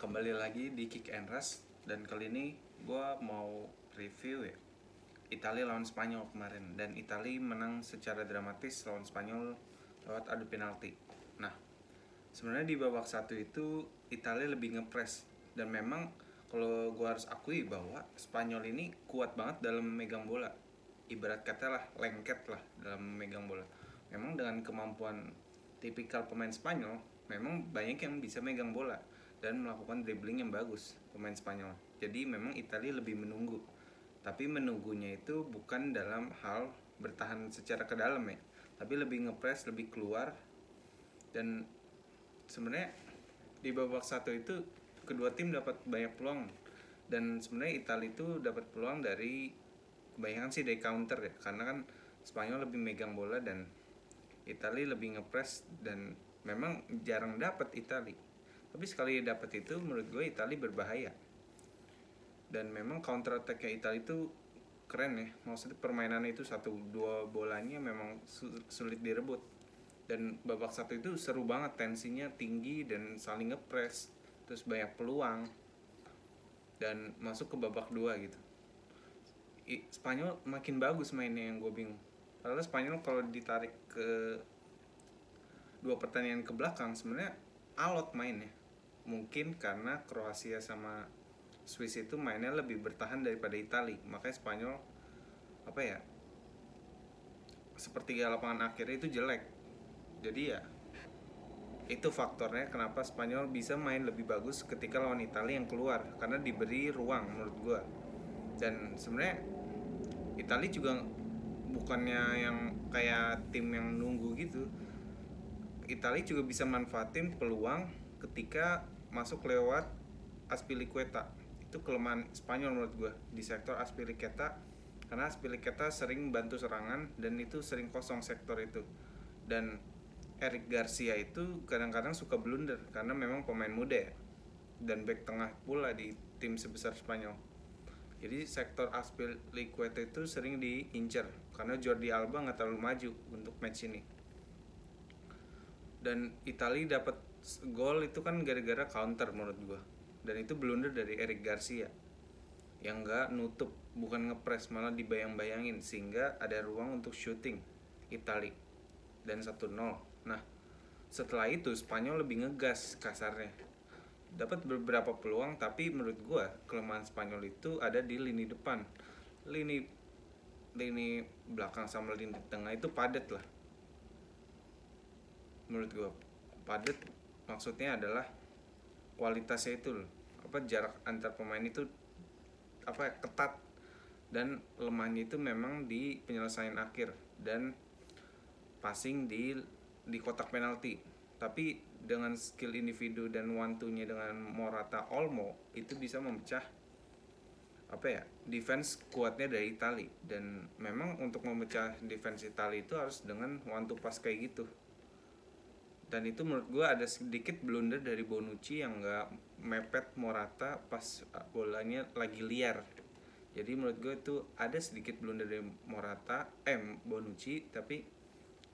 Kembali lagi di Kick and Rush. Dan kali ini gue mau review ya Italia lawan Spanyol kemarin. Dan Italia menang secara dramatis lawan Spanyol lewat adu penalti. Nah, sebenarnya di babak satu itu Italia lebih ngepres. Dan memang kalau gue harus akui bahwa Spanyol ini kuat banget dalam megang bola. Ibarat kata lah, lengket lah dalam megang bola. Memang dengan kemampuan tipikal pemain Spanyol, memang banyak yang bisa megang bola dan melakukan dribbling yang bagus pemain Spanyol. Jadi memang Italia lebih menunggu. Tapi menunggunya itu bukan dalam hal bertahan secara ke dalam ya, tapi lebih ngepres, lebih keluar. Dan sebenarnya di babak satu itu kedua tim dapat banyak peluang. Dan sebenarnya Italia itu dapat peluang dari kebanyakan sih dari counter ya, karena kan Spanyol lebih megang bola dan Italia lebih ngepres dan memang jarang dapat Italia. Tapi sekali dapat itu menurut gue Italia berbahaya. Dan memang counter attack-nya Italia itu keren ya. Maksudnya permainannya itu 1-2 bolanya memang sulit direbut. Dan babak satu itu seru banget, tensinya tinggi dan saling ngepres. Terus banyak peluang. Dan masuk ke babak 2 gitu. Spanyol makin bagus mainnya, yang gue bingung. Padahal Spanyol kalau ditarik ke 2 pertandingan ke belakang sebenarnya alot mainnya. Mungkin karena Kroasia sama Swiss itu mainnya lebih bertahan daripada Italia, makanya Spanyol sepertiga lapangan akhirnya itu jelek. Jadi ya itu faktornya kenapa Spanyol bisa main lebih bagus ketika lawan Italia yang keluar, karena diberi ruang menurut gue. Dan sebenarnya Italia juga bukannya yang kayak tim yang nunggu gitu. Italia juga bisa manfaatin peluang ketika masuk lewat Azpilicueta. Itu kelemahan Spanyol menurut gue di sektor Azpilicueta, karena Azpilicueta sering bantu serangan dan itu sering kosong sektor itu. Dan Eric Garcia itu kadang-kadang suka blunder karena memang pemain muda ya, dan back tengah pula di tim sebesar Spanyol. Jadi sektor Azpilicueta itu sering diincar karena Jordi Alba nggak terlalu maju untuk match ini. Dan Italia dapat gol itu kan gara-gara counter menurut gua. Dan itu blunder dari Eric Garcia yang nggak nutup, bukan ngepres, malah dibayang-bayangin sehingga ada ruang untuk shooting Italia dan 1-0. Nah, setelah itu Spanyol lebih ngegas kasarnya. Dapat beberapa peluang, tapi menurut gua kelemahan Spanyol itu ada di lini depan. Lini belakang sama lini tengah itu padat lah. Menurut gue padat maksudnya adalah kualitasnya itu loh, jarak antar pemain itu ketat, dan lemahnya itu memang di penyelesaian akhir dan passing di kotak penalti. Tapi dengan skill individu dan one two nya dengan Morata Olmo itu bisa memecah defense kuatnya dari Italia. Dan memang untuk memecah defense Italia itu harus dengan one two pass kayak gitu. Dan itu menurut gue ada sedikit blunder dari Bonucci yang gak mepet Morata pas bolanya lagi liar. Jadi menurut gue itu ada sedikit blunder dari Bonucci, tapi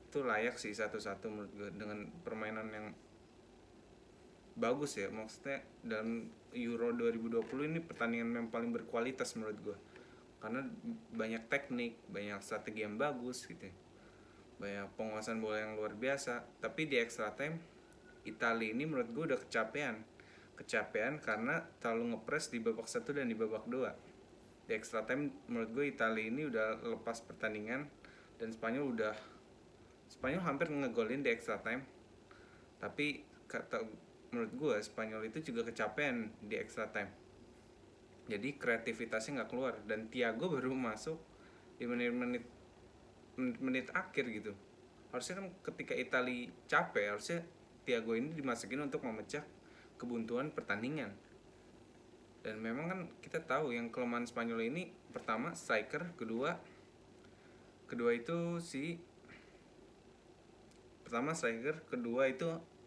itu layak sih 1-1 menurut gue dengan permainan yang bagus ya. Maksudnya dalam Euro 2020 ini pertandingan yang paling berkualitas menurut gue, karena banyak teknik, banyak strategi yang bagus gitu ya, banyak penguasaan bola yang luar biasa. Tapi di extra time Italia ini menurut gue udah kecapean karena terlalu ngepres di babak 1 dan di babak 2. Di extra time menurut gue Italia ini udah lepas pertandingan, dan Spanyol hampir ngegolin di extra time. Tapi menurut gue Spanyol itu juga kecapean di extra time, jadi kreativitasnya nggak keluar. Dan Thiago baru masuk di menit akhir gitu. Harusnya kan ketika Italia capek, harusnya Thiago ini dimasukin untuk memecah kebuntuan pertandingan. Dan memang kan kita tahu yang kelemahan Spanyol ini, pertama striker, kedua itu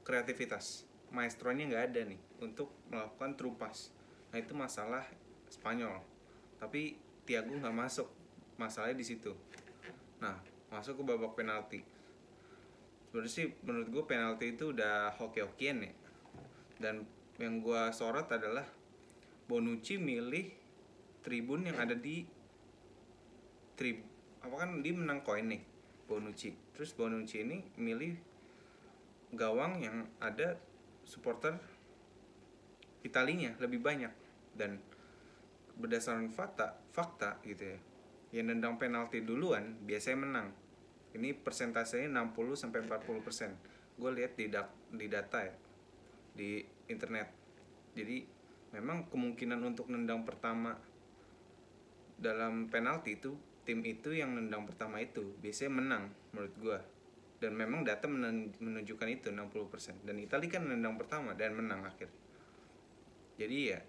kreativitas. Maestronya nggak ada nih untuk melakukan true pass. Nah itu masalah Spanyol. Tapi Thiago nggak masuk, masalahnya di situ. Nah, masuk ke babak penalti. Sebenarnya sih menurut gue penalti itu udah hoki-hokian ya. Dan yang gue sorot adalah Bonucci milih tribun yang ada di apa kan dia menang koin nih Bonucci. Terus Bonucci ini milih gawang yang ada supporter Italinya lebih banyak, dan berdasarkan fakta gitu ya, yang nendang penalti duluan biasanya menang. Ini persentasenya 60-40%. Gue lihat di data ya, di internet. Jadi memang kemungkinan untuk nendang pertama dalam penalti itu, tim itu yang nendang pertama itu biasanya menang menurut gue. Dan memang data menunjukkan itu 60%. Dan Italia kan nendang pertama dan menang akhirnya. Jadi ya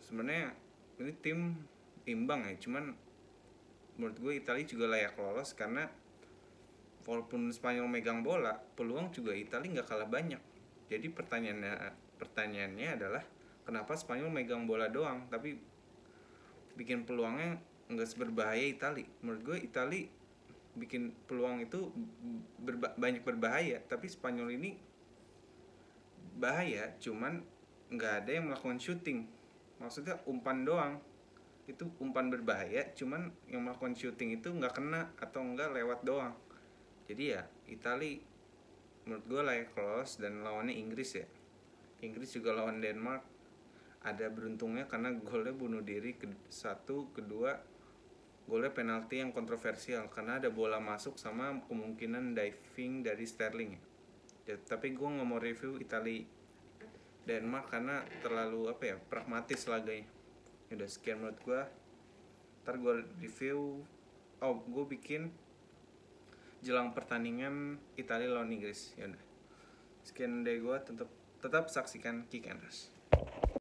sebenarnya ini tim imbang ya, cuman menurut gue Italia juga layak lolos karena walaupun Spanyol megang bola, peluang juga Italia nggak kalah banyak. Jadi pertanyaannya adalah kenapa Spanyol megang bola doang tapi bikin peluangnya nggak seberbahaya Italia. Menurut gue Italia bikin peluang itu banyak berbahaya, tapi Spanyol ini bahaya cuman nggak ada yang melakukan shooting. Maksudnya umpan doang, itu umpan berbahaya cuman yang melakukan shooting itu nggak kena atau nggak lewat doang. Jadi ya Italia menurut gue layak lolos, dan lawannya Inggris ya. Inggris juga lawan Denmark ada beruntungnya karena golnya bunuh diri satu, kedua golnya penalti yang kontroversial karena ada bola masuk sama kemungkinan diving dari Sterling ya. Tapi gue nggak mau review Italia Denmark karena terlalu pragmatis laganya. Udah sekian menurut gue. Ntar gue review, gue bikin jelang pertandingan Italia lawan Inggris. Ya udah. Sekian dari gue, tetap saksikan Kick and Rush.